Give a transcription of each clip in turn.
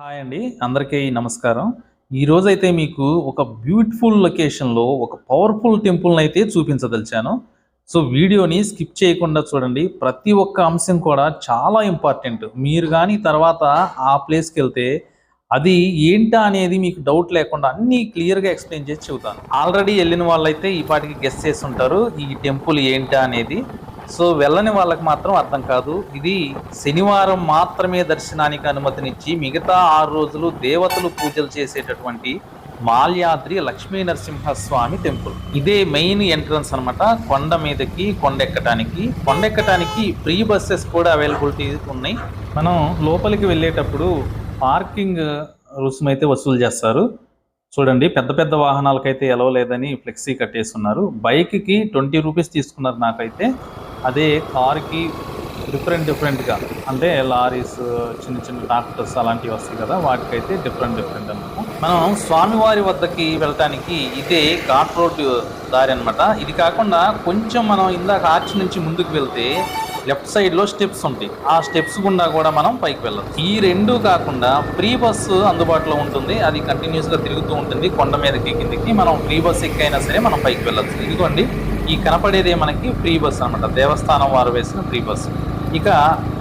Hi అండి, అందరికీ నమస్కారం. ఈరోజైతే మీకు ఒక బ్యూటిఫుల్ లొకేషన్లో ఒక పవర్ఫుల్ టెంపుల్ని అయితే చూపించదలిచాను. సో వీడియోని స్కిప్ చేయకుండా చూడండి. ప్రతి ఒక్క అంశం కూడా చాలా ఇంపార్టెంట్. మీరు కానీ తర్వాత ఆ ప్లేస్కి వెళ్తే అది ఏంటా అనేది మీకు డౌట్ లేకుండా అన్నీ క్లియర్గా ఎక్స్ప్లెయిన్ చేసి చెబుతాను. ఆల్రెడీ వెళ్ళిన వాళ్ళైతే ఈ పాటికి గెస్ చేసి ఉంటారు ఈ టెంపుల్ ఏంటా అనేది. సో వెళ్ళని వాళ్ళకి మాత్రం అర్థం కాదు. ఇది శనివారం మాత్రమే దర్శనానికి అనుమతినిచ్చి మిగతా 6 రోజులు దేవతలు పూజలు చేసేటటువంటి మాల్యాద్రి లక్ష్మీ నరసింహస్వామి టెంపుల్. ఇదే మెయిన్ ఎంట్రన్స్ అనమాట. కొండ మీదకి కొండెక్కటానికి ఫ్రీ బస్సెస్ కూడా అవైలబిలిటీ ఉన్నాయి. మనం లోపలికి వెళ్ళేటప్పుడు పార్కింగ్ రుసుము అయితే వసూలు చేస్తారు. చూడండి, పెద్ద పెద్ద వాహనాలకైతే ఎలా లేదని ఫ్లెక్సీ కట్టేస్తున్నారు. బైక్కి 20 రూపీస్ తీసుకున్నారు నాకైతే. అదే కార్కి డిఫరెంట్గా, అంటే లారీస్, చిన్న చిన్న ట్రాక్టర్స్ అలాంటివి వస్తాయి కదా, వాటికైతే డిఫరెంట్ అనమాట. మనం స్వామివారి వద్దకి వెళ్ళటానికి ఇదే ఘాట్ రోడ్ దారి అనమాట. ఇది కాకుండా కొంచెం మనం ఇందాక ఆర్చ్ నుంచి ముందుకు వెళ్తే లెఫ్ట్ సైడ్లో స్టెప్స్ ఉంటాయి. ఆ స్టెప్స్ గుండా కూడా మనం పైకి వెళ్ళచ్చు. ఈ రెండు కాకుండా ఫ్రీ బస్సు అందుబాటులో ఉంటుంది. అది కంటిన్యూస్గా తిరుగుతూ ఉంటుంది. కొండ మీదకి కిందికి మనం ఫ్రీ బస్ ఎక్కైనా సరే మనం పైకి వెళ్ళచ్చు. ఇదిగోండి, ఈ కనపడేదే మనకి ఫ్రీ బస్ అనమాట. దేవస్థానం వారు వేసిన ఫ్రీ బస్. ఇక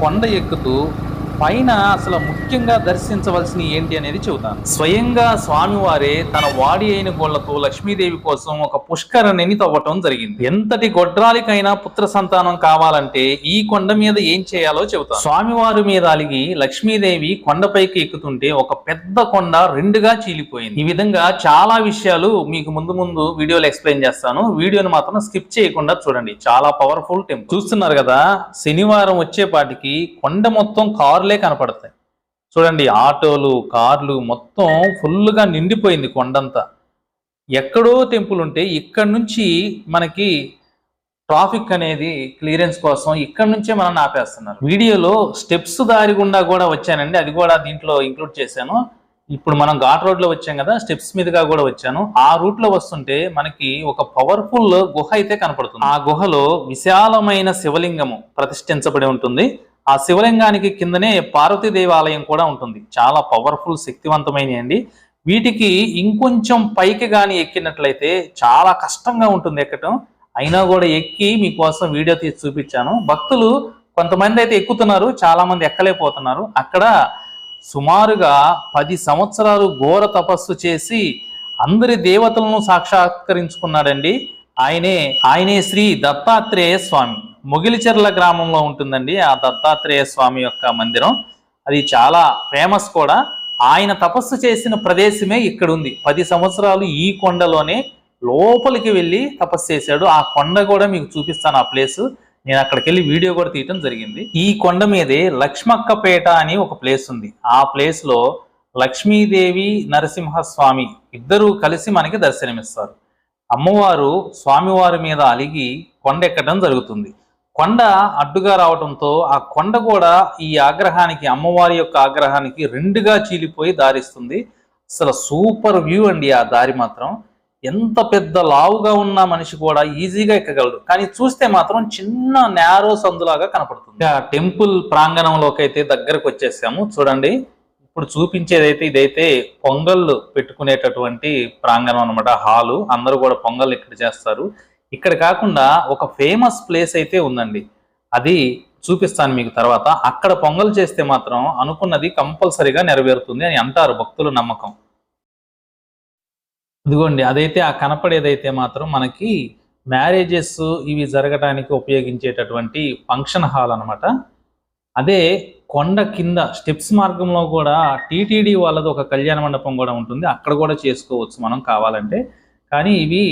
కొండ ఎక్కుతూ పైన అసలు ముఖ్యంగా దర్శించవలసిన ఏంటి అనేది చెబుతాను. స్వయంగా స్వామివారే తన వాడి అయిన గోళ్లతో లక్ష్మీదేవి కోసం ఒక పుష్కరిణిని తవ్వటం జరిగింది. ఎంతటి గొడ్రాలికైనా పుత్ర సంతానం కావాలంటే ఈ కొండ మీద ఏం చేయాలో చెబుతాను. స్వామివారి మీద అలిగి లక్ష్మీదేవి కొండపైకి ఎక్కుతుంటే ఒక పెద్ద కొండ రెండుగా చీలిపోయింది. ఈ విధంగా చాలా విషయాలు మీకు ముందు వీడియోలో ఎక్స్ప్లెయిన్ చేస్తాను. వీడియోని మాత్రం స్కిప్ చేయకుండా చూడండి. చాలా పవర్ఫుల్ టెంపుల్. చూస్తున్నారు కదా, శనివారం వచ్చేపాటికి కొండ మొత్తం కార్లే కనపడతాయి. చూడండి, ఆటోలు, కార్లు మొత్తం ఫుల్గా నిండిపోయింది కొండంతా. ఎక్కడో టెంపుల్ ఉంటే ఇక్కడ నుంచి మనకి ట్రాఫిక్ అనేది క్లియరెన్స్ కోసం ఇక్కడ నుంచే మనం ఆపేస్తున్నారు. వీడియోలో స్టెప్స్ దారి గుండా కూడా వచ్చానండి, అది కూడా దీంట్లో ఇంక్లూడ్ చేశాను. ఇప్పుడు మనం ఘాట్ రోడ్ లో వచ్చాం కదా, స్టెప్స్ మీదుగా కూడా వచ్చాను. ఆ రూట్ లో వస్తుంటే మనకి ఒక పవర్ఫుల్ గుహ అయితే కనపడుతుంది. ఆ గుహలో విశాలమైన శివలింగము ప్రతిష్ఠించబడి ఉంటుంది. ఆ శివలింగానికి కిందనే పార్వతీ దేవాలయం కూడా ఉంటుంది. చాలా పవర్ఫుల్, శక్తివంతమైనవి అండి. వీటికి ఇంకొంచెం పైకి కానీ ఎక్కినట్లయితే చాలా కష్టంగా ఉంటుంది ఎక్కటం. అయినా కూడా ఎక్కి మీకోసం వీడియో తీసి చూపించాను. భక్తులు కొంతమంది అయితే ఎక్కుతున్నారు, చాలా మంది ఎక్కలేకపోతున్నారు. అక్కడ సుమారుగా 10 సంవత్సరాలు ఘోర తపస్సు చేసి అందరి దేవతలను సాక్షాత్కరించుకున్నాడండి. ఆయనే శ్రీ దత్తాత్రేయ స్వామి. మొగిలిచెర్ల గ్రామంలో ఉంటుందండి ఆ దత్తాత్రేయ స్వామి యొక్క మందిరం. అది చాలా ఫేమస్ కూడా. ఆయన తపస్సు చేసిన ప్రదేశమే ఇక్కడ ఉంది. 10 సంవత్సరాలు ఈ కొండలోనే లోపలికి వెళ్ళి తపస్సు చేశాడు. ఆ కొండ కూడా మీకు చూపిస్తాను. ఆ ప్లేస్ నేను అక్కడికి వెళ్ళి వీడియో కూడా తీయటం జరిగింది. ఈ కొండ మీదే లక్ష్మక్కపేట అని ఒక ప్లేస్ ఉంది. ఆ ప్లేస్ లో లక్ష్మీదేవి, నరసింహస్వామి ఇద్దరూ కలిసి మనకి దర్శనమిస్తారు. అమ్మవారు స్వామివారి మీద అలిగి కొండ ఎక్కడం జరుగుతుంది. కొండ అడ్డుగా రావడంతో ఆ కొండ కూడా ఈ ఆగ్రహానికి, అమ్మవారి యొక్క ఆగ్రహానికి రెండుగా చీలిపోయి దారిస్తుంది. అసలు సూపర్ వ్యూ అండి. ఆ దారి మాత్రం ఎంత పెద్ద లావుగా ఉన్న మనిషి కూడా ఈజీగా ఎక్కగలడు. కానీ చూస్తే మాత్రం చిన్న నేరో సందులాగా కనపడుతుంది. టెంపుల్ ప్రాంగణంలోకి అయితే దగ్గరకు వచ్చేసాము. చూడండి, ఇప్పుడు చూపించేదైతే ఇదైతే పొంగళ్ళు పెట్టుకునేటటువంటి ప్రాంగణం అనమాట, హాలు. అందరూ కూడా పొంగళ్ళు ఇక్కడ చేస్తారు. ఇక్కడ కాకుండా ఒక ఫేమస్ ప్లేస్ అయితే ఉందండి, అది చూపిస్తాను మీకు తర్వాత. అక్కడ పొంగల్ చేస్తే మాత్రం అనుకున్నది కంపల్సరీగా నెరవేరుతుంది అని అంటారు భక్తుల నమ్మకం. ఇదిగోండి, అదైతే ఆ కనపడేదైతే మాత్రం మనకి మ్యారేజెస్ ఇవి జరగడానికి ఉపయోగించేటటువంటి ఫంక్షన్ హాల్ అనమాట. అదే కొండ కింద స్టెప్స్ మార్గంలో కూడా టీటీడీ వాళ్ళది ఒక కళ్యాణ మండపం కూడా ఉంటుంది. అక్కడ కూడా చేసుకోవచ్చు మనం కావాలంటే. కానీ ఇవి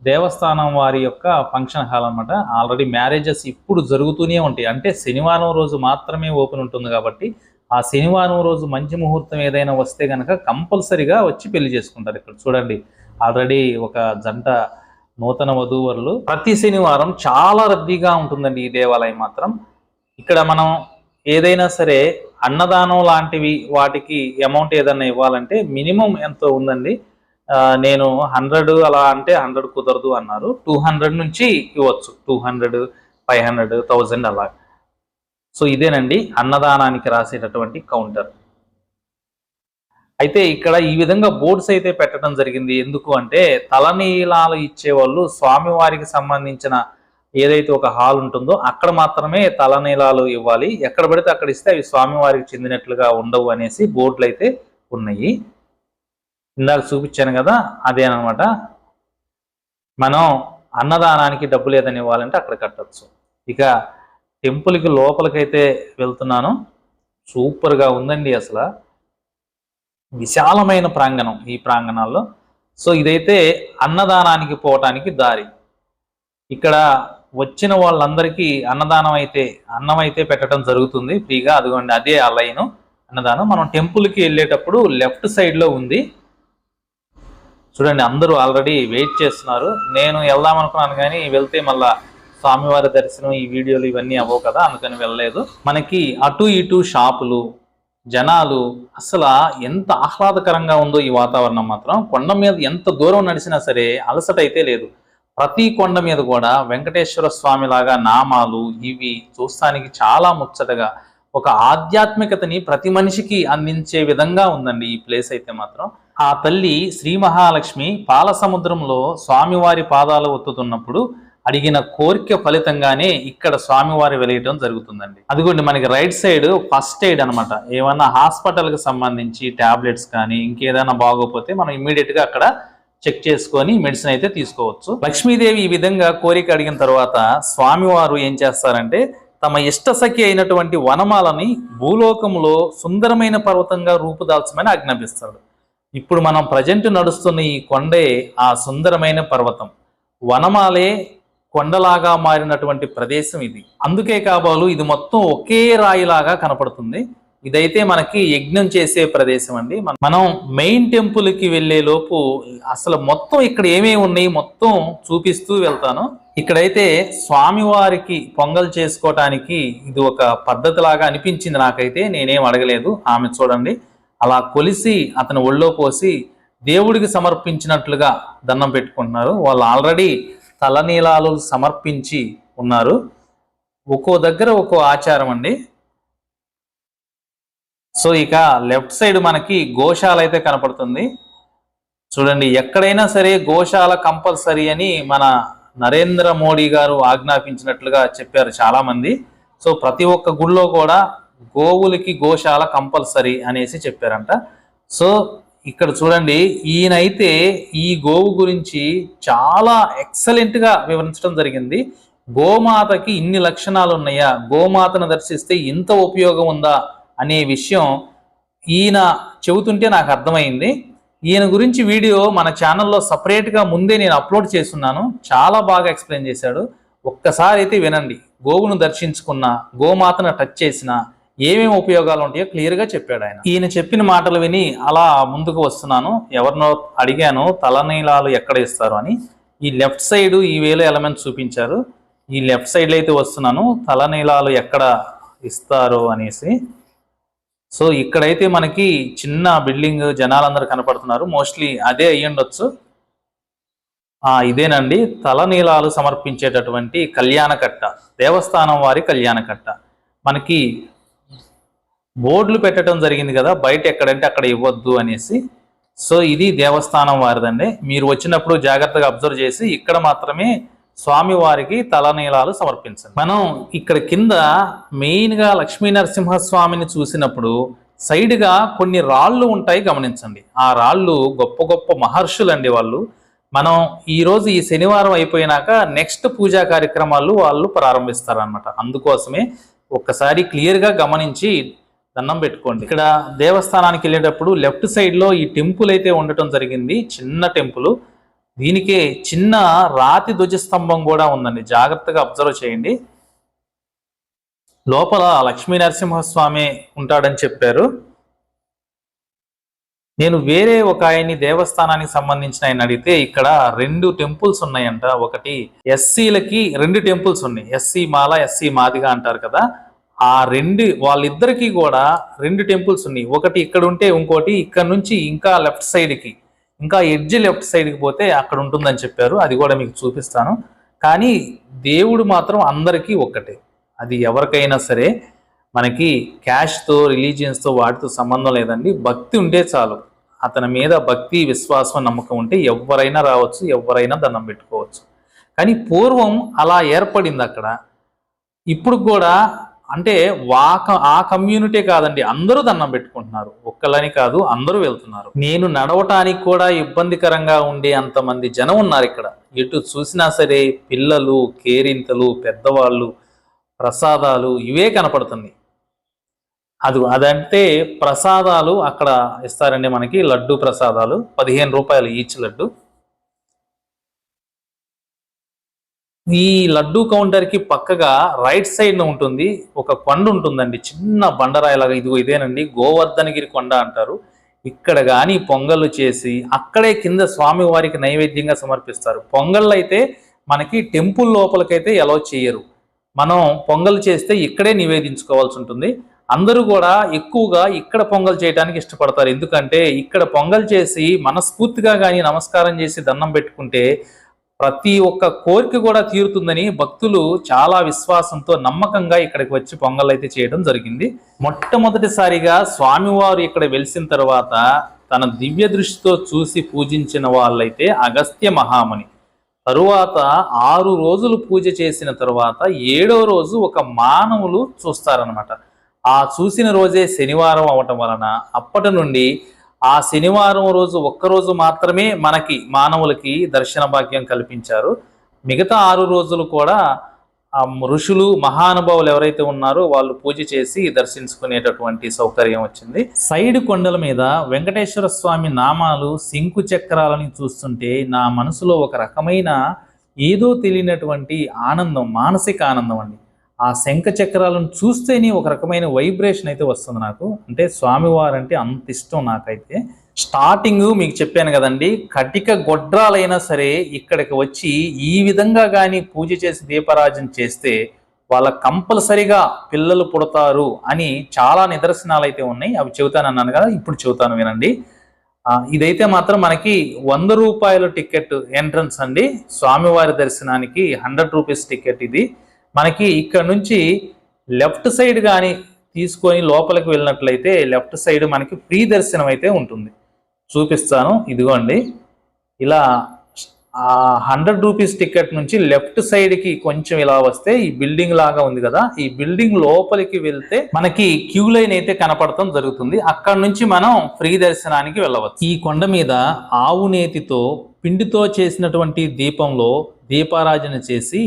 దేవస్థానం వారి యొక్క ఫంక్షన్ హాల్ అనమాట. ఆల్రెడీ మ్యారేజెస్ ఇప్పుడు జరుగుతూనే ఉంటాయి. అంటే శనివారం రోజు మాత్రమే ఓపెన్ ఉంటుంది కాబట్టి ఆ శనివారం రోజు మంచి ముహూర్తం ఏదైనా వస్తే కనుక కంపల్సరీగా వచ్చి పెళ్లి చేసుకుంటారు. ఇక్కడ చూడండి, ఆల్రెడీ ఒక జంట నూతన వధూవరులు. ప్రతి శనివారం చాలా రద్దీగా ఉంటుందండి ఈ దేవాలయం మాత్రం. ఇక్కడ మనం ఏదైనా సరే అన్నదానం లాంటివి వాటికి అమౌంట్ ఏదైనా ఇవ్వాలంటే మినిమం ఎంతో ఉందండి. నేను 100 అలా అంటే 100 కుదరదు అన్నారు. 200 నుంచి ఇవ్వచ్చు. 200, 500, 1000 అలా. సో ఇదేనండి అన్నదానానికి రాసేటటువంటి కౌంటర్. అయితే ఇక్కడ ఈ విధంగా బోర్డ్స్ అయితే పెట్టడం జరిగింది. ఎందుకు అంటే తలనీలాలు ఇచ్చేవాళ్ళు స్వామివారికి సంబంధించిన ఏదైతే ఒక హాల్ ఉంటుందో అక్కడ మాత్రమే తలనీలాలు ఇవ్వాలి. ఎక్కడ పడితే అక్కడ ఇస్తే అవి స్వామివారికి చెందినట్లుగా ఉండవు అనేసి బోర్డులు అయితే ఉన్నాయి. ఇందాక చూపించాను కదా, అదేనమాట. మనం అన్నదానానికి డబ్బులు ఏదని ఇవ్వాలంటే అక్కడ కట్టచ్చు. ఇక టెంపుల్కి లోపలికైతే వెళ్తున్నాను. సూపర్గా ఉందండి, అసలు విశాలమైన ప్రాంగణం ఈ ప్రాంగణాల్లో. సో ఇదైతే అన్నదానానికి పోవటానికి దారి. ఇక్కడ వచ్చిన వాళ్ళందరికీ అన్నదానం అయితే అన్నం అయితే పెట్టడం జరుగుతుంది ఫ్రీగా. అదిగోండి, అదే ఆ లైను అన్నదానం. మనం టెంపుల్కి వెళ్ళేటప్పుడు లెఫ్ట్ సైడ్లో ఉంది చూడండి. అందరూ ఆల్రెడీ వెయిట్ చేస్తున్నారు. నేను వెళ్దాం అనుకున్నాను కానీ వెళ్తే మళ్ళా స్వామివారి దర్శనం ఈ వీడియోలు ఇవన్నీ అవ్వవు కదా, అందుకని వెళ్ళలేదు. మనకి అటు ఇటు షాపులు, జనాలు, అసలు ఎంత ఆహ్లాదకరంగా ఉందో ఈ వాతావరణం మాత్రం. కొండ మీద ఎంత దూరం నడిచినా సరే అలసట అయితే లేదు. ప్రతి కొండ మీద కూడా వెంకటేశ్వర స్వామి లాగా నామాలు ఇవి చూస్తానికి చాలా ముచ్చటగా ఒక ఆధ్యాత్మికతని ప్రతి మనిషికి అందించే విధంగా ఉందండి ఈ ప్లేస్ అయితే మాత్రం. ఆ తల్లి శ్రీ మహాలక్ష్మి పాల సముద్రంలో స్వామివారి పాదాలు ఒత్తుతున్నప్పుడు అడిగిన కోరిక ఫలితంగానే ఇక్కడ స్వామివారి వెలియటం జరుగుతుందండి. అదిగోండి, మనకి రైట్ సైడ్ ఫస్ట్ ఎయిడ్ అనమాట. ఏమన్నా హాస్పిటల్కి సంబంధించి టాబ్లెట్స్ కానీ ఇంకేదైనా బాగోపోతే మనం ఇమ్మీడియట్ గా అక్కడ చెక్ చేసుకొని మెడిసిన్ అయితే తీసుకోవచ్చు. లక్ష్మీదేవి ఈ విధంగా కోరిక అడిగిన తర్వాత స్వామివారు ఏం చేస్తారంటే తమ ఇష్టసఖి అయినటువంటి వనమాలని భూలోకంలో సుందరమైన పర్వతంగా రూపుదాల్చమని ఆజ్ఞాపిస్తాడు. ఇప్పుడు మనం ప్రజెంట్ నడుస్తున్న ఈ కొండే ఆ సుందరమైన పర్వతం. వనమాలే కొండలాగా మారినటువంటి ప్రదేశం ఇది. అందుకే కాబోలు ఇది మొత్తం ఒకే రాయిలాగా కనపడుతుంది. ఇదైతే మనకి యజ్ఞం చేసే ప్రదేశం అండి. మనం మెయిన్ టెంపుల్ కి వెళ్లే లోపు అసలు మొత్తం ఇక్కడ ఏమేమి ఉన్నాయి మొత్తం చూపిస్తూ వెళ్తాను. ఇక్కడైతే స్వామివారికి పొంగల్ చేసుకోవటానికి ఇది ఒక పద్ధతి లాగా అనిపించింది నాకైతే. నేనేం అడగలేదు. ఆమె చూడండి అలా కొలిసి అతని ఒళ్ళో పోసి దేవుడికి సమర్పించినట్లుగా దండం పెట్టుకుంటున్నారు. వాళ్ళు ఆల్రెడీ తలనీలాలు సమర్పించి ఉన్నారు. ఒక్కో దగ్గర ఒక్కో ఆచారం అండి. సో ఇక లెఫ్ట్ సైడ్ మనకి గోశాల అయితే కనపడుతుంది చూడండి. ఎక్కడైనా సరే గోశాల కంపల్సరీ అని మన నరేంద్ర మోడీ గారు ఆజ్ఞాపించినట్లుగా చెప్పారు చాలా మంది. సో ప్రతి ఒక్క గుళ్ళో కూడా గోవులకి గోశాల కంపల్సరీ అనేసి చెప్పారంట. సో ఇక్కడ చూడండి, ఈయనైతే ఈ గోవు గురించి చాలా ఎక్సలెంట్ గా వివరించడం జరిగింది. గోమాతకి ఇన్ని లక్షణాలు ఉన్నాయా, గోమాతను దర్శిస్తే ఇంత ఉపయోగం ఉందా అనే విషయం ఈయన చెబుతుంటే నాకు అర్థమైంది. ఈయన గురించి వీడియో మన ఛానల్లో సపరేట్గా ముందే నేను అప్లోడ్ చేస్తున్నాను. చాలా బాగా ఎక్స్ప్లెయిన్ చేశాడు. ఒక్కసారి అయితే వినండి. గోవును దర్శించుకున్న, గోమాతను టచ్ చేసిన ఏమేమి ఉపయోగాలు ఉంటాయో క్లియర్గా చెప్పాడు ఆయన. ఈయన చెప్పిన మాటలు విని అలా ముందుకు వస్తున్నాను. ఎవరినో అడిగాను తలనీలాలు ఎక్కడ ఇస్తారు అని. ఈ లెఫ్ట్ సైడ్ ఈ వేలో ఎలమెంట్స్ చూపించారు. ఈ లెఫ్ట్ సైడ్లో అయితే వస్తున్నాను తలనీలాలు ఎక్కడ ఇస్తారు అనేసి. సో ఇక్కడైతే మనకి చిన్న బిల్డింగ్, జనాలందరూ కనపడుతున్నారు. మోస్ట్లీ అదే అయ్యుండొచ్చు. ఇదేనండి తలనీలాలు సమర్పించేటటువంటి కళ్యాణకట్ట, దేవస్థానం వారి కళ్యాణకట్ట. మనకి బోర్డులు పెట్టడం జరిగింది కదా బయట, ఎక్కడంటే అక్కడ ఇవ్వద్దు అనేసి. సో ఇది దేవస్థానం వారిదండి. మీరు వచ్చినప్పుడు జాగ్రత్తగా అబ్జర్వ్ చేసి ఇక్కడ మాత్రమే స్వామి వారికి తలనీలాలు సమర్పించండి. మనం ఇక్కడ కింద మెయిన్ గా లక్ష్మీ నరసింహస్వామిని చూసినప్పుడు సైడ్ గా కొన్ని రాళ్ళు ఉంటాయి, గమనించండి. ఆ రాళ్ళు గొప్ప గొప్ప మహర్షులండి వాళ్ళు. మనం ఈ రోజు ఈ శనివారం అయిపోయినాక నెక్స్ట్ పూజా కార్యక్రమాలు వాళ్ళు ప్రారంభిస్తారనమాట. అందుకోసమే ఒక్కసారి క్లియర్ గా గమనించి దండం పెట్టుకోండి. ఇక్కడ దేవస్థానానికి వెళ్ళేటప్పుడు లెఫ్ట్ సైడ్ లో ఈ టెంపుల్ అయితే ఉండటం జరిగింది, చిన్న టెంపుల్. దీనికే చిన్న రాతి ధ్వజస్తంభం కూడా ఉందండి, జాగ్రత్తగా అబ్జర్వ్ చేయండి. లోపల లక్ష్మీ నరసింహస్వామి ఉంటాడని చెప్పారు. నేను వేరే ఒక ఆయన్ని దేవస్థానానికి సంబంధించిన ఆయన అడిగితే ఇక్కడ 2 టెంపుల్స్ ఉన్నాయంట. ఒకటి ఎస్సీలకి 2 టెంపుల్స్ ఉన్నాయి, ఎస్సీ మాల ఎస్సీ మాదిగా అంటారు కదా. ఆ వాళ్ళిద్దరికి కూడా 2 టెంపుల్స్ ఉన్నాయి. ఒకటి ఇక్కడ ఉంటే ఇంకోటి ఇక్కడ నుంచి ఇంకా లెఫ్ట్ సైడ్కి, ఇంకా ఎడ్జ్ లెఫ్ట్ సైడ్కి పోతే అక్కడ ఉంటుందని చెప్పారు. అది కూడా మీకు చూపిస్తాను. కానీ దేవుడు మాత్రం అందరికీ ఒక్కటే, అది ఎవరికైనా సరే. మనకి క్యాష్తో రిలీజియన్స్తో వాటితో సంబంధం లేదండి. భక్తి ఉంటే చాలు. అతని మీద భక్తి విశ్వాసం నమ్మకం ఉంటే ఎవరైనా రావచ్చు, ఎవరైనా దండం పెట్టుకోవచ్చు. కానీ పూర్వం అలా ఏర్పడింది అక్కడ. ఇప్పుడు కూడా అంటే ఆ కమ్యూనిటీ కాదండి, అందరూ దండం పెట్టుకుంటున్నారు. ఒక్కళ్ళని కాదు, అందరూ వెళ్తున్నారు. నేను నడవటానికి కూడా ఇబ్బందికరంగా ఉండే అంతమంది జనం ఉన్నారు ఇక్కడ. ఎటు చూసినా సరే పిల్లలు, కేరింతలు, పెద్దవాళ్ళు, ప్రసాదాలు ఇవే కనపడుతుంది. అదంటే ప్రసాదాలు అక్కడ ఇస్తారండి మనకి. లడ్డు ప్రసాదాలు 15 రూపాయలు ఈచ్ లడ్డు. ఈ లడ్డు కౌంటర్కి పక్కగా రైట్ సైడ్ ఉంటుంది ఒక కొండ ఉంటుందండి, చిన్న బండరాయిలాగా. ఇదిగో ఇదేనండి గోవర్ధనగిరి కొండ అంటారు. ఇక్కడ కానీ పొంగళ్ళు చేసి అక్కడే కింద స్వామి వారికి నైవేద్యంగా సమర్పిస్తారు. పొంగళ్ళు అయితే మనకి టెంపుల్ లోపలికైతే అలౌ చేయరు. మనం పొంగల్ చేస్తే ఇక్కడే నివేదించుకోవాల్సి ఉంటుంది. అందరూ కూడా ఎక్కువగా ఇక్కడ పొంగల్ చేయడానికి ఇష్టపడతారు. ఎందుకంటే ఇక్కడ పొంగల్ చేసి మనస్ఫూర్తిగా కానీ నమస్కారం చేసి దండం పెట్టుకుంటే ప్రతి ఒక్క కోరిక కూడా తీరుతుందని భక్తులు చాలా విశ్వాసంతో నమ్మకంగా ఇక్కడికి వచ్చి పొంగల్ అయితే చేయడం జరిగింది. మొట్టమొదటిసారిగా స్వామివారు ఇక్కడ వెలిసిన తర్వాత తన దివ్య దృష్టితో చూసి పూజించిన వాళ్ళైతే అగస్త్య మహాముని. తరువాత 6 రోజులు పూజ చేసిన తర్వాత 7వ రోజు ఒక మానవులు చూస్తారనమాట. ఆ చూసిన రోజే శనివారం అవటం వలన అప్పటి నుండి ఆ శనివారం రోజు ఒక్కరోజు మాత్రమే మనకి మానవులకి దర్శన భాగ్యం కల్పించారు. మిగతా 6 రోజులు కూడా ఋషులు మహానుభావులు ఎవరైతే ఉన్నారో వాళ్ళు పూజ చేసి దర్శించుకునేటటువంటి సౌకర్యం వచ్చింది. సైడ్ కొండల మీద వెంకటేశ్వర స్వామి నామాలు, శంకు చక్రాలని చూస్తుంటే నా మనసులో ఒక రకమైన ఏదో తెలియనటువంటి ఆనందం, మానసిక ఆనందం అండి. ఆ శంఖ చక్రాలను చూస్తేనే ఒక రకమైన వైబ్రేషన్ అయితే వస్తుంది నాకు. అంటే స్వామివారు అంటే అంత ఇష్టం నాకైతే. స్టార్టింగ్ మీకు చెప్పాను కదండి, కటిక గొడ్రాలైనా సరే ఇక్కడికి వచ్చి ఈ విధంగా కానీ పూజ చేసి దీపారాజన చేస్తే వాళ్ళ కంపల్సరిగా పిల్లలు పుడతారు అని చాలా నిదర్శనాలు అయితే ఉన్నాయి. అవి చెబుతానన్నాను కదా, ఇప్పుడు చెబుతాను వినండి. ఇదైతే మాత్రం మనకి 100 రూపాయల టికెట్ ఎంట్రన్స్ అండి. స్వామివారి దర్శనానికి 100 రూపీస్ టికెట్ ఇది. మనకి ఇక్కడ నుంచి లెఫ్ట్ సైడ్ కానీ తీసుకొని లోపలికి వెళ్ళినట్లయితే లెఫ్ట్ సైడ్ మనకి ఫ్రీ దర్శనం అయితే ఉంటుంది. చూపిస్తాను, ఇదిగోండి. ఇలా 100 రూపీస్ టికెట్ నుంచి లెఫ్ట్ సైడ్కి కొంచెం ఇలా వస్తే ఈ బిల్డింగ్ లాగా ఉంది కదా, ఈ బిల్డింగ్ లోపలికి వెళ్తే మనకి క్యూ లైన్ అయితే కనపడటం జరుగుతుంది. అక్కడ నుంచి మనం ఫ్రీ దర్శనానికి వెళ్ళవచ్చు. ఈ కొండ మీద ఆవు నేతితో పిండితో చేసినటువంటి దీపంలో దీపారాజన చేసి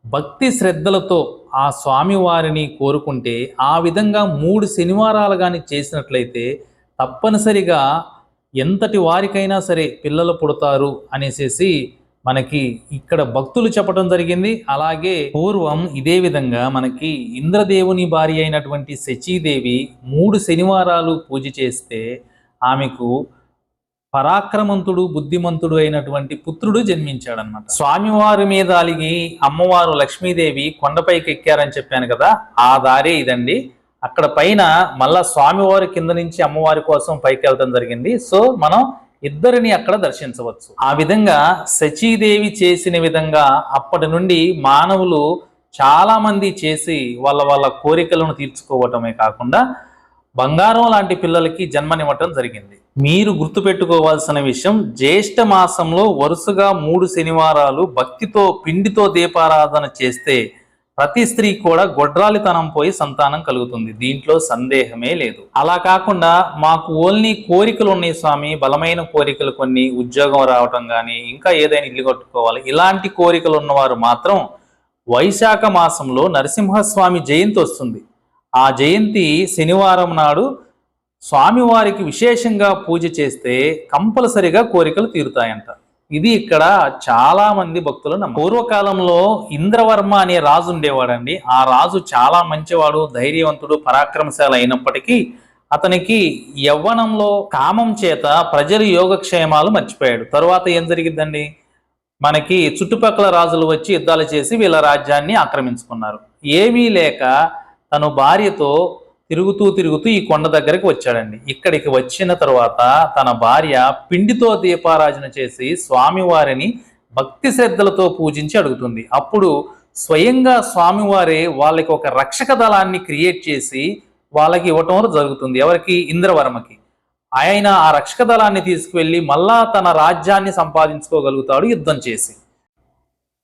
భక్తి శ్రద్ధలతో ఆ స్వామివారిని కోరుకుంటే ఆ విధంగా 3 శనివారాలు కానీ చేసినట్లయితే తప్పనిసరిగా ఎంతటి వారికైనా సరే పిల్లలు పుడతారు అనేసి మనకి ఇక్కడ భక్తులు చెప్పడం జరిగింది. అలాగే పూర్వం ఇదే విధంగా మనకి ఇంద్రదేవుని భార్య అయినటువంటి శచీదేవి 3 శనివారాలు పూజ చేస్తే ఆమెకు పరాక్రమంతుడు, బుద్ధిమంతుడు అయినటువంటి పుత్రుడు జన్మించాడనమాట. స్వామివారి మీద అలిగి అమ్మవారు లక్ష్మీదేవి కొండపైకి ఎక్కారని చెప్పాను కదా, ఆ దారే ఇదండి. అక్కడ పైన మళ్ళా స్వామివారి కింద నుంచి అమ్మవారి కోసం పైకి వెళ్ళడం జరిగింది. సో మనం ఇద్దరిని అక్కడ దర్శించవచ్చు. ఆ విధంగా శచీదేవి చేసిన విధంగా అప్పటి నుండి మానవులు చాలా మంది చేసి వాళ్ళ కోరికలను తీర్చుకోవటమే కాకుండా బంగారం లాంటి పిల్లలకి జన్మనివ్వటం జరిగింది. మీరు గుర్తుపెట్టుకోవాల్సిన విషయం, జ్యేష్ఠ మాసంలో వరుసగా 3 శనివారాలు భక్తితో పిండితో దీపారాధన చేస్తే ప్రతి స్త్రీ కూడా గొడ్రాలితనం పోయి సంతానం కలుగుతుంది. దీంట్లో సందేహమే లేదు. అలా కాకుండా మాకు ఓన్లీ కోరికలు ఉన్నాయి స్వామి, బలమైన కోరికలు, కొన్ని ఉద్యోగం రావటం కానీ ఇంకా ఏదైనా ఇల్లు కట్టుకోవాలి, ఇలాంటి కోరికలు ఉన్నవారు మాత్రం వైశాఖ మాసంలో నరసింహస్వామి జయంతి వస్తుంది. ఆ జయంతి శనివారం నాడు స్వామివారికి విశేషంగా పూజ చేస్తే కంపల్సరిగా కోరికలు తీరుతాయంట. ఇది ఇక్కడ చాలా మంది భక్తులు పూర్వకాలంలో ఇంద్రవర్మ అనే రాజు ఉండేవాడండి. ఆ రాజు చాలా మంచివాడు, ధైర్యవంతుడు, పరాక్రమశాలి అయినప్పటికీ అతనికి యవ్వనంలో కామం చేత ప్రజలు యోగక్షేమాలు మర్చిపోయాడు. తరువాత ఏం జరిగిందండి, మనకి చుట్టుపక్కల రాజులు వచ్చి యుద్ధాలు చేసి వీళ్ళ రాజ్యాన్ని ఆక్రమించుకున్నారు. ఏమీ లేక తను భార్యతో తిరుగుతూ ఈ కొండ దగ్గరికి వచ్చాడండి. ఇక్కడికి వచ్చిన తర్వాత తన భార్య పిండితో దీపారాజన చేసి స్వామివారిని భక్తి శ్రద్ధలతో పూజించి అడుగుతుంది. అప్పుడు స్వయంగా స్వామివారే వాళ్ళకి ఒక రక్షక దళాన్ని క్రియేట్ చేసి వాళ్ళకి ఇవ్వటం జరుగుతుంది. ఎవరికి? ఇంద్రవర్మకి. ఆయన ఆ రక్షక దళాన్ని తీసుకువెళ్ళి మళ్ళా తన రాజ్యాన్ని సంపాదించుకోగలుగుతాడు యుద్ధం చేసి.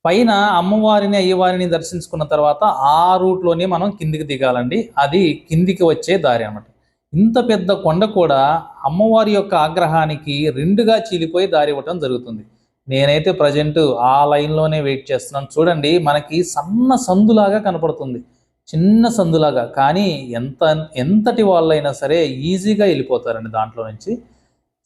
పైన అమ్మవారిని అయ్యవారిని దర్శించుకున్న తర్వాత ఆ రూట్లోనే మనం కిందికి దిగాలండి. అది కిందికి వచ్చే దారి అన్నమాట. ఇంత పెద్ద కొండ కూడా అమ్మవారి యొక్క ఆగ్రహానికి రెండుగా చీలిపోయి దారి ఇవ్వటం జరుగుతుంది. నేనైతే ప్రజెంట్ ఆ లైన్లోనే వెయిట్ చేస్తున్నాను. చూడండి, మనకి సన్న సందులాగా కనపడుతుంది, చిన్న సందులాగా. కానీ ఎంతటి వాళ్ళైనా సరే ఈజీగా వెళ్ళిపోతారండి దాంట్లో నుంచి.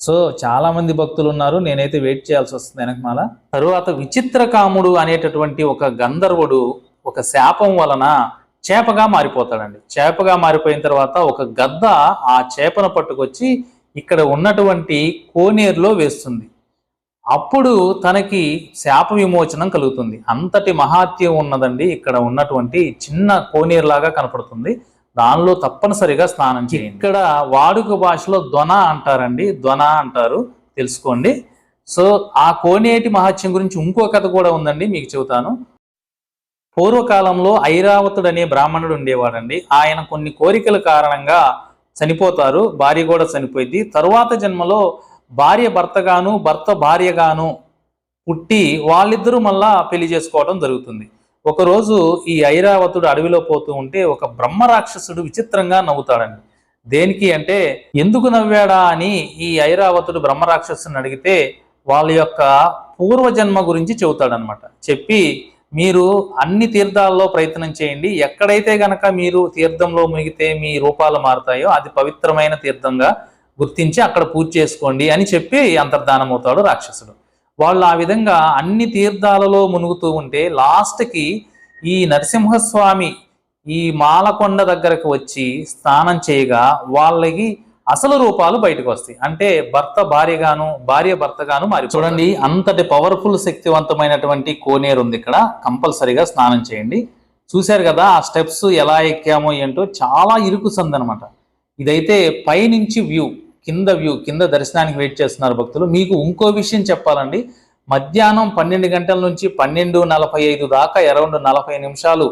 సో చాలా మంది భక్తులు ఉన్నారు, నేనైతే వెయిట్ చేయాల్సి వస్తుంది వెనకమాల. తరువాత విచిత్రకాముడు అనేటటువంటి ఒక గంధర్వుడు ఒక శాపం వలన చేపగా మారిపోతాడండి. చేపగా మారిపోయిన తర్వాత ఒక గద్ద ఆ చేపను పట్టుకొచ్చి ఇక్కడ ఉన్నటువంటి కోనేరులో వేస్తుంది. అప్పుడు తనకి శాప విమోచనం కలుగుతుంది. అంతటి మహాత్యం ఉన్నదండి ఇక్కడ ఉన్నటువంటి చిన్న కోనేరులాగా కనపడుతుంది. దానిలో తప్పనిసరిగా స్నానం చేయండి. ఇక్కడ వాడుక భాషలో దొన అంటారండి, దొన అంటారు, తెలుసుకోండి. సో ఆ కోనేటి మహత్యం గురించి ఇంకో కథ కూడా ఉందండి, మీకు చెబుతాను. పూర్వకాలంలో ఐరావతుడు అనే బ్రాహ్మణుడు ఉండేవాడండి. ఆయన కొన్ని కోరికల కారణంగా చనిపోతారు, భార్య కూడా చనిపోయింది. తరువాత జన్మలో భార్య భర్తగాను భర్త భార్యగాను పుట్టి వాళ్ళిద్దరూ మళ్ళా పెళ్లి చేసుకోవడం జరుగుతుంది. ఒకరోజు ఈ ఐరావతుడు అడవిలో పోతూ ఉంటే ఒక బ్రహ్మరాక్షసుడు విచిత్రంగా నవ్వుతాడండి. దేనికి అంటే, ఎందుకు నవ్వాడా అని ఈ ఐరావతుడు బ్రహ్మరాక్షసుని అడిగితే వాళ్ళ యొక్క పూర్వజన్మ గురించి చెబుతాడనమాట. చెప్పి, మీరు అన్ని తీర్థాల్లో ప్రయత్నం చేయండి, ఎక్కడైతే గనక మీరు తీర్థంలో మునిగితే మీ రూపాలు మారుతాయో అది పవిత్రమైన తీర్థంగా గుర్తించి అక్కడ పూజ చేసుకోండి అని చెప్పి అంతర్ధానం అవుతాడు రాక్షసుడు. వాళ్ళు ఆ విధంగా అన్ని తీర్థాలలో మునుగుతూ ఉంటే లాస్ట్కి ఈ నరసింహస్వామి ఈ మాలకొండ దగ్గరకు వచ్చి స్నానం చేయగా వాళ్ళకి అసలు రూపాలు బయటకు వస్తాయి. అంటే భర్త భార్యగాను భార్య భర్తగాను మారి. చూడండి, అంతటి పవర్ఫుల్ శక్తివంతమైనటువంటి కోనేరు ఉంది ఇక్కడ. కంపల్సరీగా స్నానం చేయండి. చూశారు కదా ఆ స్టెప్స్ ఎలా ఎక్కామో ఏంటో, చాలా ఇరుకు సందనమాట. ఇదైతే పైనుంచి వ్యూ, కింద దర్శనానికి వెయిట్ చేస్తున్నారు భక్తులు. మీకు ఇంకో విషయం చెప్పాలండి, మధ్యాహ్నం 12 గంటల నుంచి 12:45 దాకా అరౌండ్ 40 నిమిషాలు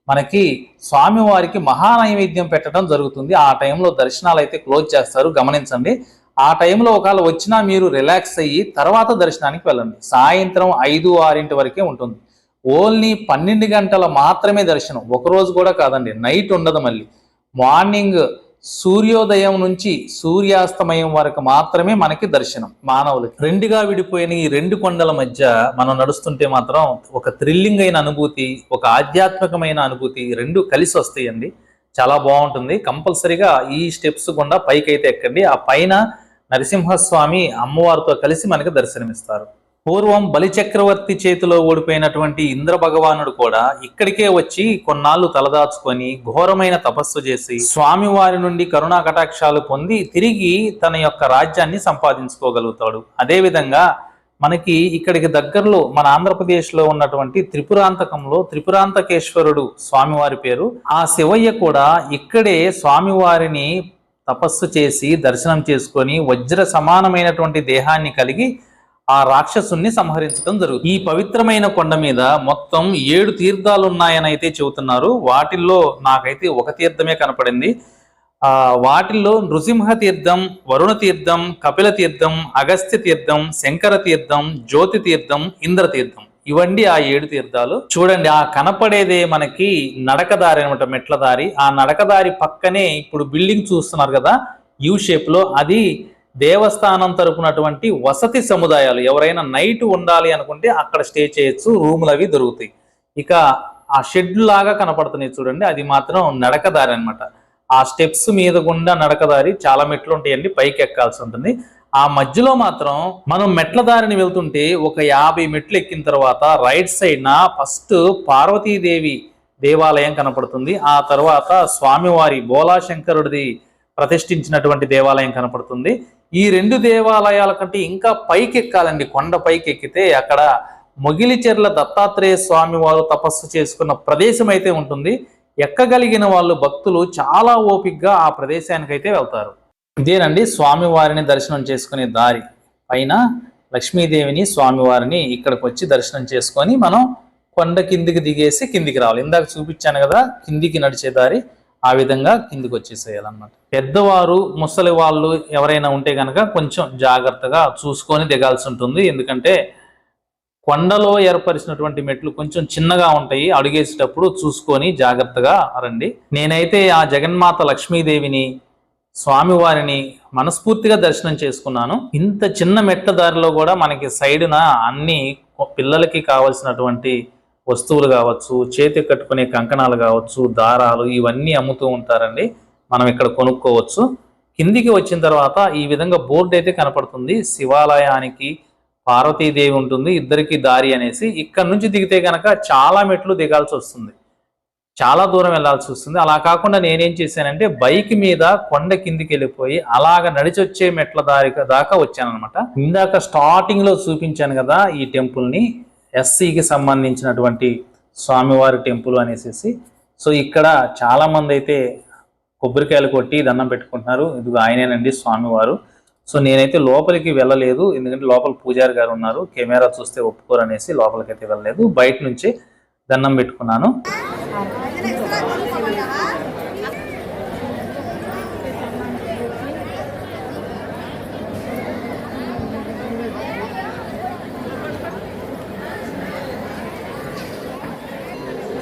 మనకి స్వామివారికి మహానైవేద్యం పెట్టడం జరుగుతుంది. ఆ టైంలో దర్శనాలు అయితే క్లోజ్ చేస్తారు, గమనించండి. ఆ టైంలో ఒకవేళ వచ్చినా మీరు రిలాక్స్ అయ్యి తర్వాత దర్శనానికి వెళ్ళండి. సాయంత్రం 5-6 వరకే ఉంటుంది. ఓన్లీ 12 గంటల మాత్రమే దర్శనం, ఒకరోజు కూడా కాదండి, నైట్ ఉండదు. మళ్ళీ మార్నింగ్ సూర్యోదయం నుంచి సూర్యాస్తమయం వరకు మాత్రమే మనకి దర్శనం మానవులకి. రెండుగా విడిపోయిన ఈ రెండు కొండల మధ్య మనం నడుస్తుంటే మాత్రం ఒక థ్రిల్లింగ్ అయిన అనుభూతి, ఒక ఆధ్యాత్మికమైన అనుభూతి రెండు కలిసి వస్తాయండి. చాలా బాగుంటుంది. కంపల్సరీగా ఈ స్టెప్స్ గుండా పైకి అయితే ఎక్కండి. ఆ పైన నరసింహస్వామి అమ్మవారితో కలిసి మనకి దర్శనమిస్తారు. పూర్వం బలిచక్రవర్తి చేతిలో ఓడిపోయినటువంటి ఇంద్ర భగవానుడు కూడా ఇక్కడికే వచ్చి కొన్నాళ్ళు తలదాచుకొని ఘోరమైన తపస్సు చేసి స్వామివారి నుండి కరుణా కటాక్షాలు పొంది తిరిగి తన యొక్క రాజ్యాన్ని సంపాదించుకోగలుగుతాడు. అదేవిధంగా మనకి ఇక్కడికి దగ్గరలో మన ఆంధ్రప్రదేశ్లో ఉన్నటువంటి త్రిపురాంతకంలో త్రిపురాంతకేశ్వరుడు స్వామివారి పేరు. ఆ శివయ్య కూడా ఇక్కడే స్వామివారిని తపస్సు చేసి దర్శనం చేసుకొని వజ్ర సమానమైనటువంటి దేహాన్ని కలిగి ఆ రాక్షసుని సంహరించడం జరుగుతుంది. ఈ పవిత్రమైన కొండ మీద మొత్తం 7 తీర్థాలు ఉన్నాయని అయితే చెబుతున్నారు. వాటిల్లో నాకైతే ఒక తీర్థమే కనపడింది. వాటిల్లో నృసింహ తీర్థం, వరుణ తీర్థం, కపిల తీర్థం, అగస్త్య తీర్థం, శంకర తీర్థం, జ్యోతి తీర్థం, ఇంద్ర తీర్థం, ఇవండి ఆ 7 తీర్థాలు. చూడండి, ఆ కనపడేదే మనకి నడకదారి అనమాట, మెట్ల దారి. ఆ నడకదారి పక్కనే ఇప్పుడు బిల్డింగ్ చూస్తున్నారు కదా యూ షేప్ లో, అది దేవస్థానం తరపునటువంటి వసతి సముదాయాలు. ఎవరైనా నైట్ ఉండాలి అనుకుంటే అక్కడ స్టే చేయొచ్చు, రూములు అవి దొరుకుతాయి. ఇక ఆ షెడ్ లాగా కనపడుతున్నాయి చూడండి, అది మాత్రం నడకదారి అనమాట. ఆ స్టెప్స్ మీద గుండా నడకదారి, చాలా మెట్లు ఉంటాయండి, పైకి ఎక్కాల్సి ఉంటుంది. ఆ మధ్యలో మాత్రం మనం మెట్ల దారిని వెళ్తుంటే ఒక 50 మెట్లు ఎక్కిన తర్వాత రైట్ సైడ్ నా ఫస్ట్ పార్వతీదేవి దేవాలయం కనపడుతుంది. ఆ తర్వాత స్వామివారి బోలాశంకరుడిది ప్రతిష్ఠించినటువంటి దేవాలయం కనపడుతుంది. ఈ 2 దేవాలయాల కంటే ఇంకా పైకి ఎక్కాలండి. కొండ పైకి ఎక్కితే అక్కడ మొగిలిచెర్ల దత్తాత్రేయ స్వామి వారు తపస్సు చేసుకున్న ప్రదేశం అయితే ఉంటుంది. ఎక్కగలిగిన వాళ్ళు భక్తులు చాలా ఓపికగా ఆ ప్రదేశానికి అయితే వెళ్తారు. ఇదేనండి స్వామివారిని దర్శనం చేసుకునే దారి. పైన లక్ష్మీదేవిని స్వామివారిని ఇక్కడికి వచ్చి దర్శనం చేసుకొని మనం కొండ కిందికి దిగేసి కిందికి రావాలి. ఇందాక చూపించాను కదా కిందికి నడిచే దారి, ఆ విధంగా కిందికి వచ్చేసేయాలన్నమాట. పెద్దవారు ముసలి వాళ్ళు ఎవరైనా ఉంటే కనుక కొంచెం జాగ్రత్తగా చూసుకొని దిగాల్సి ఉంటుంది. ఎందుకంటే కొండలో ఏర్పరిచినటువంటి మెట్లు కొంచెం చిన్నగా ఉంటాయి, అడుగేసేటప్పుడు చూసుకొని జాగ్రత్తగా రండి. నేనైతే ఆ జగన్మాత లక్ష్మీదేవిని, స్వామివారిని మనస్ఫూర్తిగా దర్శనం చేసుకున్నాను. ఇంత చిన్న మెట్ల దారిలో కూడా మనకి సైడున అన్ని పిల్లలకి కావలసినటువంటి వస్తువులు కావచ్చు, చేతి కట్టుకునే కంకణాలు కావచ్చు, దారాలు, ఇవన్నీ అమ్ముతూ ఉంటారండి. మనం ఇక్కడ కొనుక్కోవచ్చు. కిందికి వచ్చిన తర్వాత ఈ విధంగా బోర్డు అయితే కనపడుతుంది. శివాలయానికి పార్వతీదేవి ఉంటుంది, ఇద్దరికి దారి అనేసి. ఇక్కడ నుంచి దిగితే కనుక చాలా మెట్లు దిగాల్సి వస్తుంది, చాలా దూరం వెళ్లాల్సి వస్తుంది. అలా కాకుండా నేనేం చేశానంటే బైక్ మీద కొండ కిందికి వెళ్ళిపోయి అలాగ నడిచొచ్చే మెట్ల దారి దాకా వచ్చానమాట. ఇందాక స్టార్టింగ్ లో చూపించాను కదా ఈ టెంపుల్ ని, ఎస్సీకి సంబంధించినటువంటి స్వామివారి టెంపుల్ అనేసి. సో ఇక్కడ చాలా మంది అయితే కొబ్బరికాయలు కొట్టి దండం పెట్టుకుంటున్నారు. ఇది ఆయనేనండి స్వామివారు. సో నేనైతే లోపలికి వెళ్ళలేదు, ఎందుకంటే లోపల పూజారి గారు ఉన్నారు, కెమెరా చూస్తే ఒప్పుకోరు అనేసి లోపలికైతే వెళ్ళలేదు. బయట నుంచి దండం పెట్టుకున్నాను.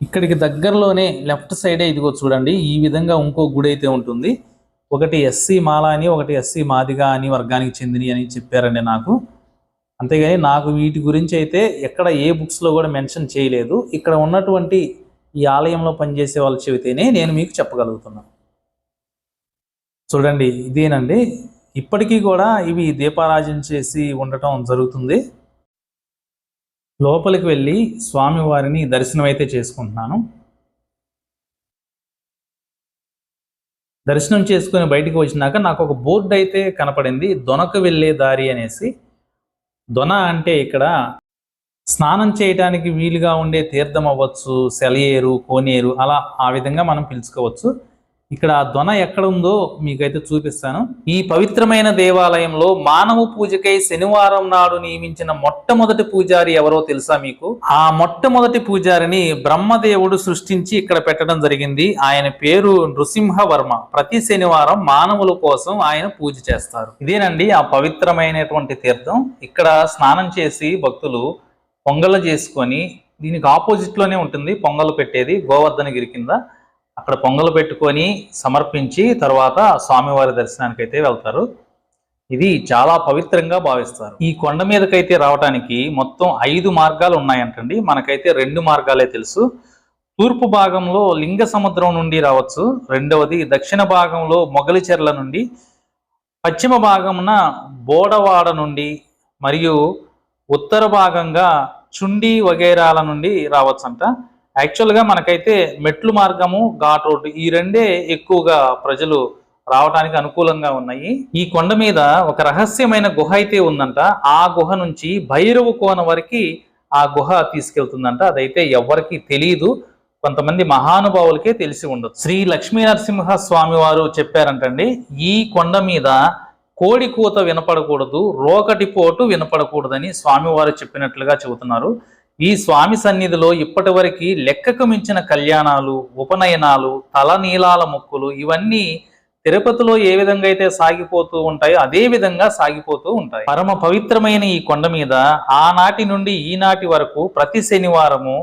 ఇక్కడికి దగ్గరలోనే లెఫ్ట్ సైడే ఇదిగో చూడండి, ఈ విధంగా ఇంకో గుడి అయితే ఉంటుంది. ఒకటి ఎస్సీ మాల అని, ఒకటి ఎస్సీ మాదిగా అని వర్గానికి చెందిని అని చెప్పారండి నాకు. అంతేగాని నాకు వీటి గురించి అయితే ఎక్కడ ఏ బుక్స్లో కూడా మెన్షన్ చేయలేదు. ఇక్కడ ఉన్నటువంటి ఈ ఆలయంలో పనిచేసే వాళ్ళు చెబితేనే నేను మీకు చెప్పగలుగుతున్నాను. చూడండి ఇదేనండి, ఇప్పటికీ కూడా ఇవి దీపారాజన చేసి ఉండటం జరుగుతుంది. లోపలికి వెళ్ళి స్వామివారిని దర్శనం అయితే చేసుకుంటున్నాను. దర్శనం చేసుకుని బయటికి వచ్చినాక నాకు ఒక బోర్డు అయితే కనపడింది, దొనకు వెళ్ళే దారి అనేసి. దొన అంటే ఇక్కడ స్నానం చేయడానికి వీలుగా ఉండే తీర్థం అవ్వచ్చు, సెలయేరు, కోనేరు, అలా ఆ విధంగా మనం పిలుచుకోవచ్చు. ఇక్కడ ఆ దొన ఎక్కడ ఉందో మీకైతే చూపిస్తాను. ఈ పవిత్రమైన దేవాలయంలో మానవ పూజకై శనివారం నాడు నియమించిన మొట్టమొదటి పూజారి ఎవరో తెలుసా మీకు? ఆ మొట్టమొదటి పూజారిని బ్రహ్మదేవుడు సృష్టించి ఇక్కడ పెట్టడం జరిగింది. ఆయన పేరు నృసింహవర్మ. ప్రతి శనివారం మానవుల కోసం ఆయన పూజ చేస్తారు. ఇదేనండి ఆ పవిత్రమైనటువంటి తీర్థం. ఇక్కడ స్నానం చేసి భక్తులు పొంగళ్ళు చేసుకొని, దీనికి ఆపోజిట్ లోనే ఉంటుంది పొంగలు పెట్టేది, గోవర్ధనగిరి కింద. అక్కడ పొంగలు పెట్టుకొని సమర్పించి తర్వాత స్వామివారి దర్శనానికి అయితే వెళ్తారు. ఇది చాలా పవిత్రంగా భావిస్తారు. ఈ కొండ మీదకైతే రావడానికి మొత్తం 5 మార్గాలు ఉన్నాయంటండి. మనకైతే 2 మార్గాలే తెలుసు. తూర్పు భాగంలో లింగ సముద్రం నుండి రావచ్చు, రెండవది దక్షిణ భాగంలో మొగలిచెర్ల నుండి, పశ్చిమ భాగమున బోడవాడ నుండి, మరియు ఉత్తర భాగంగా చుండి వగైరాల నుండి రావచ్చు అంట. యాక్చువల్గా మనకైతే మెట్లు మార్గము, ఘాట్ రోడ్డు, ఈ రెండే ఎక్కువగా ప్రజలు రావడానికి అనుకూలంగా ఉన్నాయి. ఈ కొండ మీద ఒక రహస్యమైన గుహ అయితే ఉందంట. ఆ గుహ నుంచి భైరవ కోన వరకు ఆ గుహ తీసుకెళ్తుందంట. అదైతే ఎవరికి తెలియదు, కొంతమంది మహానుభావులకే తెలిసి ఉండదు. శ్రీ లక్ష్మీ నరసింహ స్వామి వారు చెప్పారంటండి, ఈ కొండ మీద కోడి కూత వినపడకూడదు, రోకటి పోటు వినపడకూడదని స్వామివారు చెప్పినట్లుగా చెబుతున్నారు. ఈ స్వామి సన్నిధిలో ఇప్పటి వరకు లెక్కకు మించిన కళ్యాణాలు, ఉపనయనాలు, తలనీలాల మొక్కులు, ఇవన్నీ తిరుపతిలో ఏ విధంగా అయితే సాగిపోతూ ఉంటాయో అదే విధంగా సాగిపోతూ ఉంటాయి. పరమ పవిత్రమైన ఈ కొండ మీద ఆనాటి నుండి ఈనాటి వరకు ప్రతి శనివారము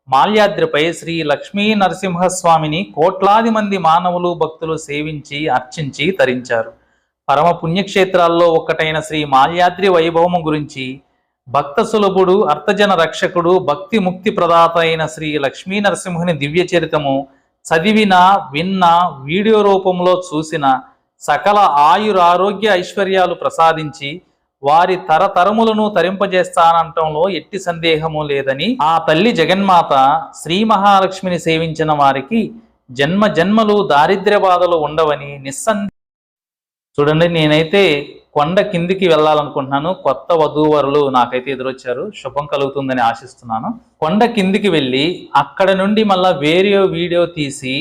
మాల్యాద్రిపై శ్రీ లక్ష్మీ నరసింహస్వామిని కోట్లాది మంది మానవులు, భక్తులు సేవించి అర్చించి తరించారు. పరమ పుణ్యక్షేత్రాల్లో ఒక్కటైన శ్రీ మాల్యాద్రి వైభవము గురించి భక్త సులభుడు, అర్థజన రక్షకుడు, భక్తి ముక్తి ప్రదాత అయిన శ్రీ లక్ష్మీ నరసింహుని దివ్య చరితము చదివిన, విన్న, వీడియో రూపంలో చూసిన సకల ఆయురారోగ్య ఐశ్వర్యాలు ప్రసాదించి వారి తరతరములను తరింపజేస్తానంటంలో ఎట్టి సందేహము లేదని ఆ తల్లి జగన్మాత శ్రీ మహాలక్ష్మిని సేవించిన వారికి జన్మ జన్మలు దారిద్ర్య బాధలు ఉండవని నిస్సందేహం. చూడండి, నేనైతే కొండ కిందికి వెళ్ళాలనుకుంటున్నాను. కొత్త వధూవరులు నాకైతే ఎదురొచ్చారు, శుభం కలుగుతుందని ఆశిస్తున్నాను. కొండ కిందికి వెళ్ళి అక్కడ నుండి మళ్ళా వేరే వీడియో తీసి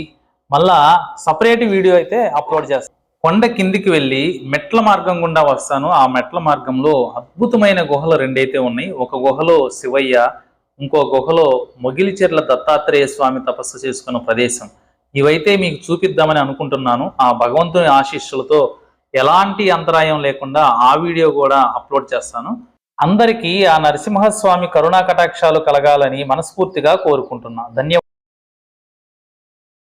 మళ్ళా సపరేట్ వీడియో అయితే అప్లోడ్ చేస్తాను. కొండ కిందికి వెళ్ళి మెట్ల మార్గం గుండా వస్తాను. ఆ మెట్ల మార్గంలో అద్భుతమైన గుహలు 2 అయితే ఉన్నాయి. ఒక గుహలో శివయ్య, ఇంకో గుహలో మొగిలిచెర్ల దత్తాత్రేయ స్వామి తపస్సు చేసుకున్న ప్రదేశం. ఇవైతే మీకు చూపిద్దామని అనుకుంటున్నాను. ఆ భగవంతుని ఆశీస్సులతో ఎలాంటి అంతరాయం లేకుండా ఆ వీడియో కూడా అప్లోడ్ చేస్తాను. అందరికీ ఆ నరసింహస్వామి కరుణా కటాక్షాలు కలగాలని మనస్ఫూర్తిగా కోరుకుంటున్నా. ధన్యవాదాలు.